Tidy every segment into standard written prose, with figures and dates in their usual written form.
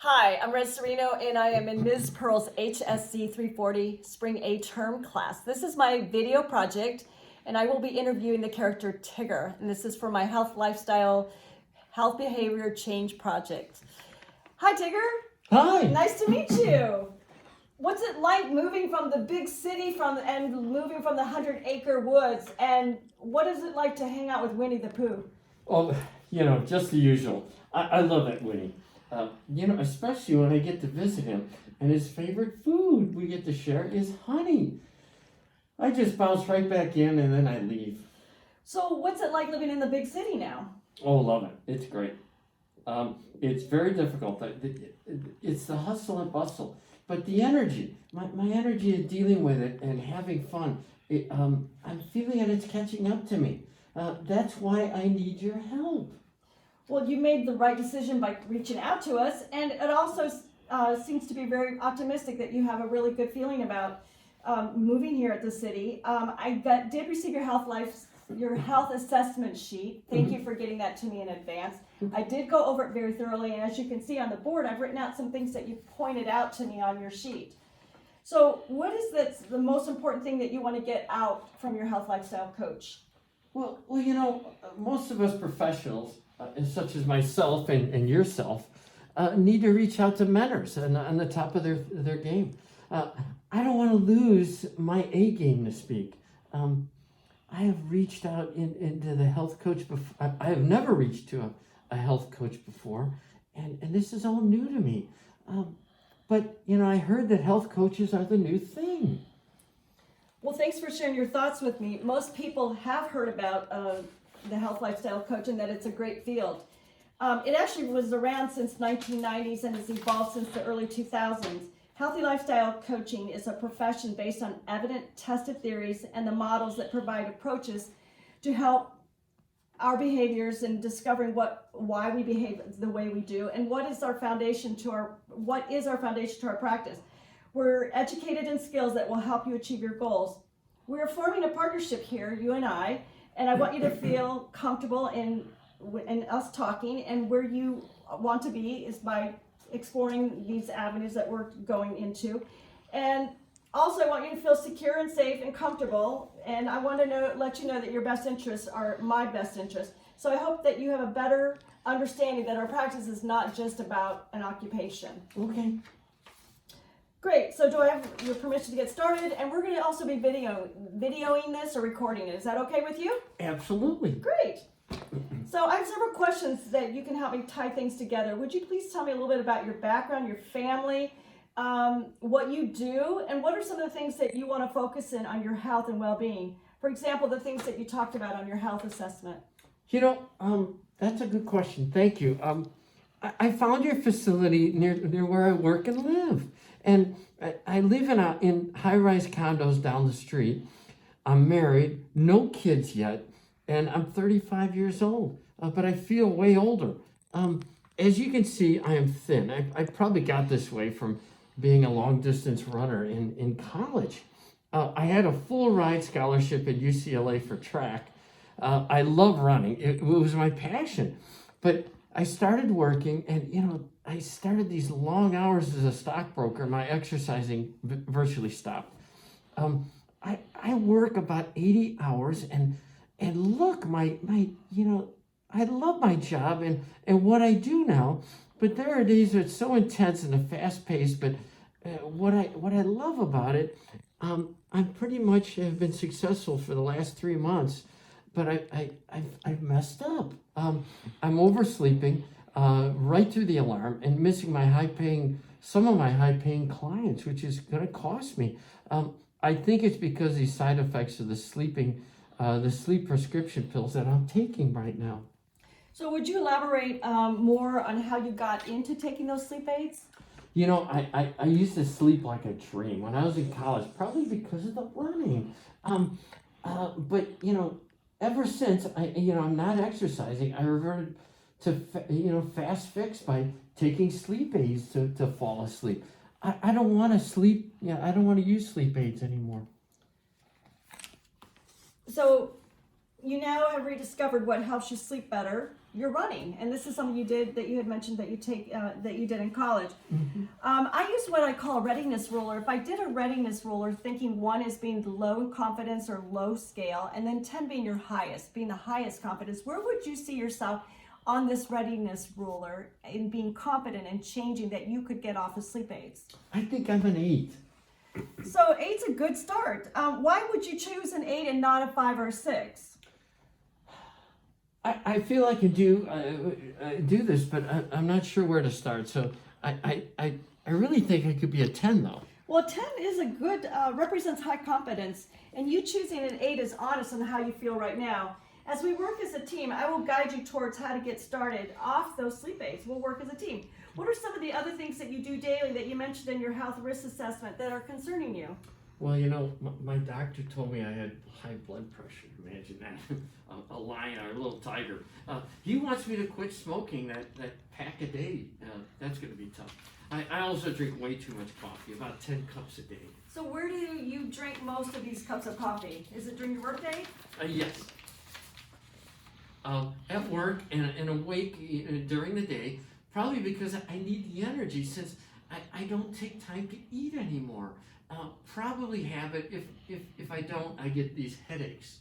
Hi, I'm Cirino, and I am in Ms. Pearl's HSC 340 Spring A Term class. This is my video project, and I will be interviewing the character Tigger, and this is for my health, lifestyle, health behavior change project. Hi, Tigger. Hi. Nice to meet you. What's it like moving from the big city and moving from the 100-acre woods, and what is it like to hang out with Winnie the Pooh? Oh, just the usual. I love that Winnie. Especially when I get to visit him and his favorite food we get to share is honey. I just bounce right back in and then I leave. So what's it like living in the big city now? Oh, love it. It's great. It's very difficult. It's the hustle and bustle. But the energy, my energy is dealing with it and having fun. I'm feeling that it's catching up to me. That's why I need your help. Well, you made the right decision by reaching out to us, and it also seems to be very optimistic that you have a really good feeling about moving here at the city. I did receive your health assessment sheet. Thank you for getting that to me in advance. I did go over it very thoroughly, and as you can see on the board, I've written out some things that you pointed out to me on your sheet. So what is the most important thing that you want to get out from your health lifestyle coach? Well, most of us professionals, such as myself and yourself, need to reach out to mentors on the top of their game. I don't want to lose my A game to speak. I have reached out into the health coach before. I have never reached to a health coach before, and this is all new to me. But I heard that health coaches are the new thing. Well, thanks for sharing your thoughts with me. Most people have heard about the health lifestyle coach and that it's a great field. It actually was around since 1990s and has evolved since the early 2000s. Healthy lifestyle coaching is a profession based on evident tested theories and the models that provide approaches to help our behaviors and discovering why we behave the way we do and what is our foundation to our practice. We're educated in skills that will help you achieve your goals. We're forming a partnership here, you and I want you to feel comfortable in us talking, and where you want to be is by exploring these avenues that we're going into. And also I want you to feel secure and safe and comfortable, and I want to let you know that your best interests are my best interests. So I hope that you have a better understanding that our practice is not just about an occupation. Okay. Great, so do I have your permission to get started? And we're going to also be videoing this or recording it. Is that okay with you? Absolutely. Great. So I have several questions that you can help me tie things together. Would you please tell me a little bit about your background, your family, what you do, and what are some of the things that you want to focus in on your health and well-being? For example, the things that you talked about on your health assessment. That's a good question. Thank you. I found your facility near where I work and live. And I live in high-rise condos down the street. I'm married, no kids yet, and I'm 35 years old, but I feel way older. As you can see, I am thin. I probably got this way from being a long-distance runner in college. I had a full ride scholarship at UCLA for track. I love running. It was my passion. But I started working, and I started these long hours as a stockbroker. My exercising virtually stopped. I work about 80 hours, and look, I love my job and what I do now. But there are days that it's so intense and fast paced. But what I love about it, I pretty much have been successful for the last 3 months. But I've messed up. I'm oversleeping right through the alarm and missing some of my high-paying clients, which is going to cost me. I think it's because these side effects of the sleep prescription pills that I'm taking right now. So would you elaborate more on how you got into taking those sleep aids? I used to sleep like a dream when I was in college, probably because of the running. But ever since I'm not exercising, I reverted to fast fix by taking sleep aids to fall asleep. I don't want to sleep. I don't want to use sleep aids anymore. So you now have rediscovered what helps you sleep better. you're running, and this is something you did that you had mentioned that you did in college. I use what I call a readiness ruler. If I did a readiness ruler, thinking 1 is being low in confidence or low scale, and then 10 being your highest, being the highest confidence, where would you see yourself on this readiness ruler in being confident and changing that you could get off of sleep aids? I think I'm an 8. So 8's a good start. Why would you choose an 8 and not a 5 or a 6? I feel I can do this, but I'm not sure where to start. So I really think I could be a 10 though. Well, 10 is a good, represents high confidence, and you choosing an 8 is honest on how you feel right now. As we work as a team, I will guide you towards how to get started off those sleep aids. We'll work as a team. What are some of the other things that you do daily that you mentioned in your health risk assessment that are concerning you? Well, my doctor told me I had high blood pressure. Imagine that. A lion or a little tiger. He wants me to quit smoking that pack a day. That's going to be tough. I also drink way too much coffee, about 10 cups a day. So where do you drink most of these cups of coffee? Is it during your workday? Yes. At work and awake during the day, probably because I need the energy since I don't take time to eat anymore. Probably habit. If I don't, I get these headaches.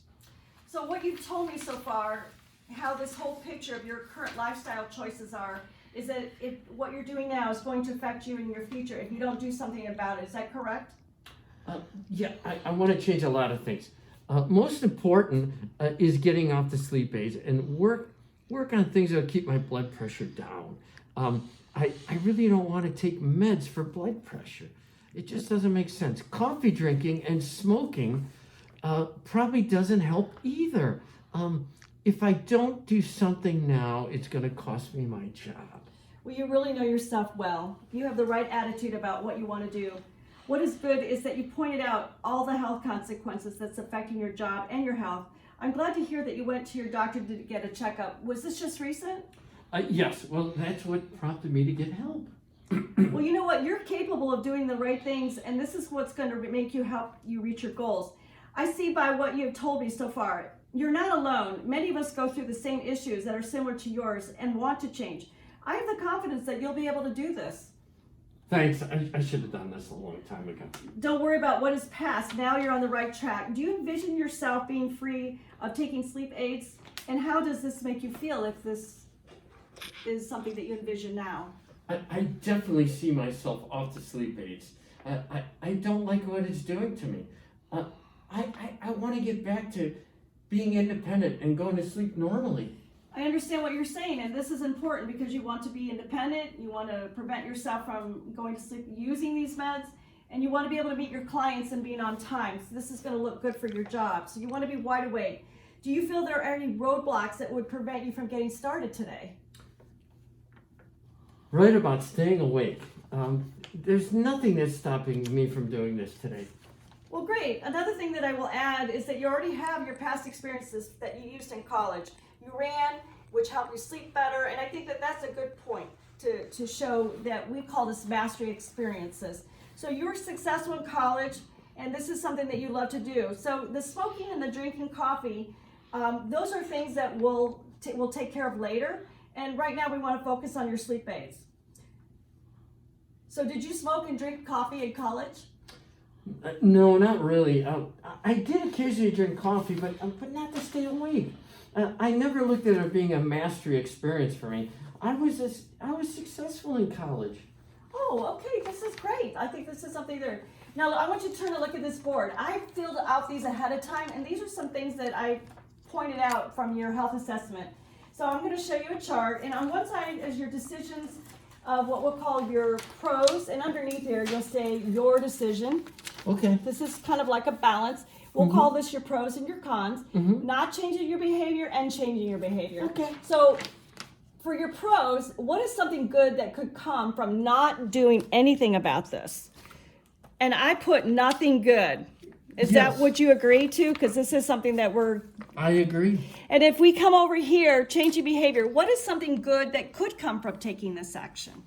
So what you've told me so far, how this whole picture of your current lifestyle choices are, is that if what you're doing now is going to affect you in your future if you don't do something about it. Is that correct? Yeah, I want to change a lot of things. Most important is getting off the sleep aids and work on things that will keep my blood pressure down. I really don't want to take meds for blood pressure. It just doesn't make sense. Coffee drinking and smoking probably doesn't help either. If I don't do something now, it's going to cost me my job. Well, you really know yourself well. You have the right attitude about what you want to do. What is good is that you pointed out all the health consequences that's affecting your job and your health. I'm glad to hear that you went to your doctor to get a checkup. Was this just recent? Yes, well, that's what prompted me to get help. Well, you know what? You're capable of doing the right things, and this is what's going to make you help you reach your goals. I see by what you have told me so far, you're not alone. Many of us go through the same issues that are similar to yours and want to change. I have the confidence that you'll be able to do this. Thanks. I should have done this a long time ago. Don't worry about what is past. Now you're on the right track. Do you envision yourself being free of taking sleep aids? And how does this make you feel if this is something that you envision now? I definitely see myself off the sleep aids. I don't like what it's doing to me. I want to get back to being independent and going to sleep normally. I understand what you're saying, and this is important because you want to be independent, you want to prevent yourself from going to sleep using these meds, and you want to be able to meet your clients and being on time. So this is going to look good for your job. So you want to be wide awake. Do you feel there are any roadblocks that would prevent you from getting started today? Right about staying awake. There's nothing that's stopping me from doing this today. Well, great. Another thing that I will add is that you already have your past experiences that you used in college. You ran, which helped you sleep better, and I think that that's a good point to show that we call this mastery experiences. So you were successful in college, and this is something that you love to do. So the smoking and the drinking coffee, those are things that we'll take care of later, and right now we want to focus on your sleep aids. So did you smoke and drink coffee in college? No, not really. I did occasionally drink coffee, but not to stay awake. I never looked at it being a mastery experience for me. I was successful in college. Oh, okay, this is great. I think this is something there. Now, I want you to turn and look at this board. I filled out these ahead of time, and these are some things that I pointed out from your health assessment. So I'm going to show you a chart, and on one side is your decisions of what we'll call your pros, and underneath there you'll say your decision. Okay. This is kind of like a balance. We'll call this your pros and your cons, not changing your behavior and changing your behavior. Okay. So for your pros, what is something good that could come from not doing anything about this? And I put nothing good. Is that what you agree to? Because this is something that I agree. And if we come over here, changing behavior, what is something good that could come from taking this action?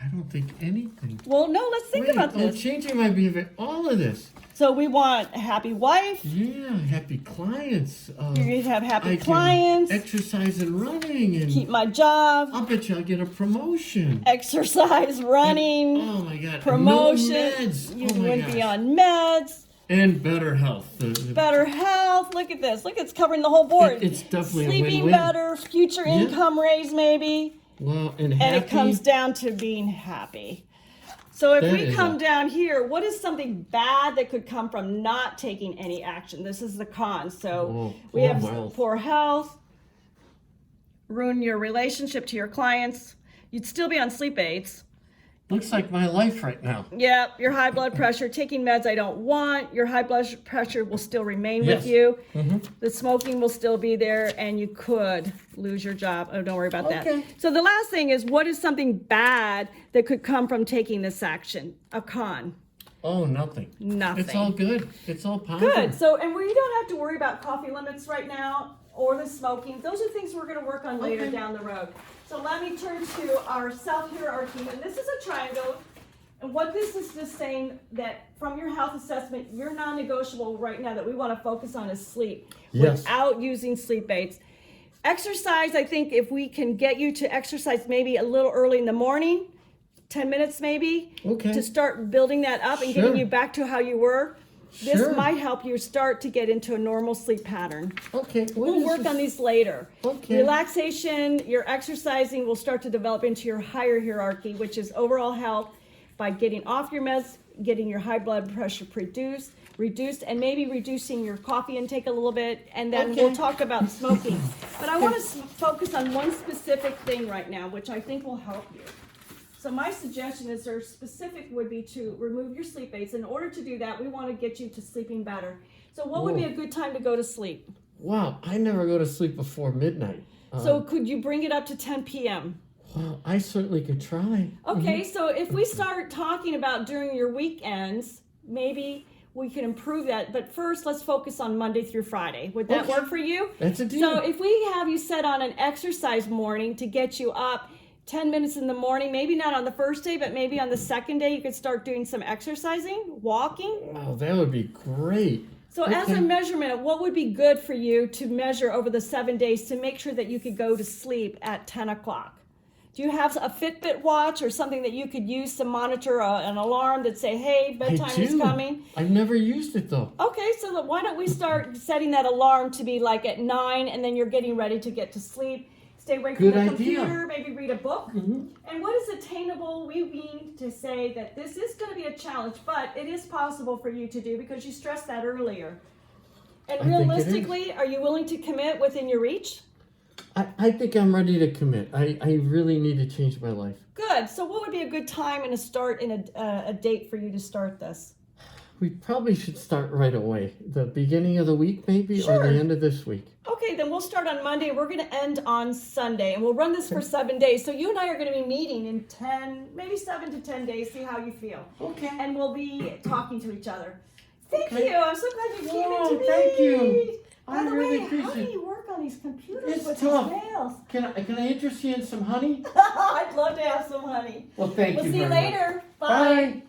I don't think anything. Well, no, let's think about this. Changing my behavior, all of this. So we want a happy wife. Yeah, happy clients. You're going to have happy I clients. can exercise and running. And Keep my job. I'll bet you I'll get a promotion. Exercise, running. Oh my God. Promotion. No meds. You Oh my wouldn't be gosh. on meds. And better health. Better health. Look at this. Look, it's covering the whole board. It's definitely a Sleeping win-win. better, future income raise maybe. Well, and happy. And it comes down to being happy. So if That we is come down here, what is something bad that could come from not taking any action? This is the con. So we have poor health, ruin your relationship to your clients. You'd still be on sleep aids. Looks like my life right now. Yeah, your high blood pressure, taking meds I don't want. Your high blood pressure will still remain Yes. with you. Mm-hmm. The smoking will still be there, and you could lose your job. Oh, don't worry about Okay. that. So the last thing is, what is something bad that could come from taking this action? A con. Oh, nothing. Nothing. It's all good. It's all positive. Good. So, and we don't have to worry about coffee limits right now or the smoking. Those are things we're going to work on later down the road. So let me turn to our self-hierarchy. And this is a triangle. And what this is just saying that from your health assessment, your non-negotiable right now that we want to focus on is sleep. Yes. Without using sleep aids. Exercise, I think if we can get you to exercise maybe a little early in the morning, 10 minutes maybe, Okay. to start building that up and Sure. getting you back to how you were. This Sure. might help you start to get into a normal sleep pattern. Okay. We'll work on these later. Okay. Relaxation, your exercising will start to develop into your higher hierarchy, which is overall health by getting off your meds, getting your high blood pressure reduced, and maybe reducing your coffee intake a little bit, and then we'll talk about smoking. But I want to focus on one specific thing right now, which I think will help you. So my suggestion is there specific would be to remove your sleep aids. In order to do that, we want to get you to sleeping better. So what would be a good time to go to sleep? Wow, I never go to sleep before midnight. So could you bring it up to 10 p.m.? Well, I certainly could try. Okay, so if we start talking about during your weekends, maybe we can improve that. But first, let's focus on Monday through Friday. Would that work for you? That's a deal. So if we have you set on an exercise morning to get you up 10 minutes in the morning, maybe not on the first day, but maybe on the second day, you could start doing some exercising, walking. Wow, that would be great. So as a measurement, what would be good for you to measure over the 7 days to make sure that you could go to sleep at 10 o'clock? Do you have a Fitbit watch or something that you could use to monitor an alarm that say, hey, bedtime is coming? I've never used it though. Okay, so why don't we start setting that alarm to be like at 9, and then you're getting ready to get to sleep. Stay away from the computer, maybe read a book. And what is attainable? We mean to say that this is going to be a challenge, but it is possible for you to do because you stressed that earlier. And realistically, are you willing to commit within your reach? I think I'm ready to commit. I really need to change my life. Good. So what would be a good time and a date for you to start this? We probably should start right away. The beginning of the week maybe, or the end of this week. Okay, then we'll start on Monday. We're going to end on Sunday, and we'll run this for 7 days. So you and I are going to be meeting in 7 to 10 days, see how you feel. Okay. And we'll be talking to each other. Thank you. I'm so glad you came in to meet. Thank you. By the way, how do you work on these computers with these nails? Can I interest you in some honey? I'd love to have some honey. Well, thank you. We'll see you very much. later. Bye. Bye.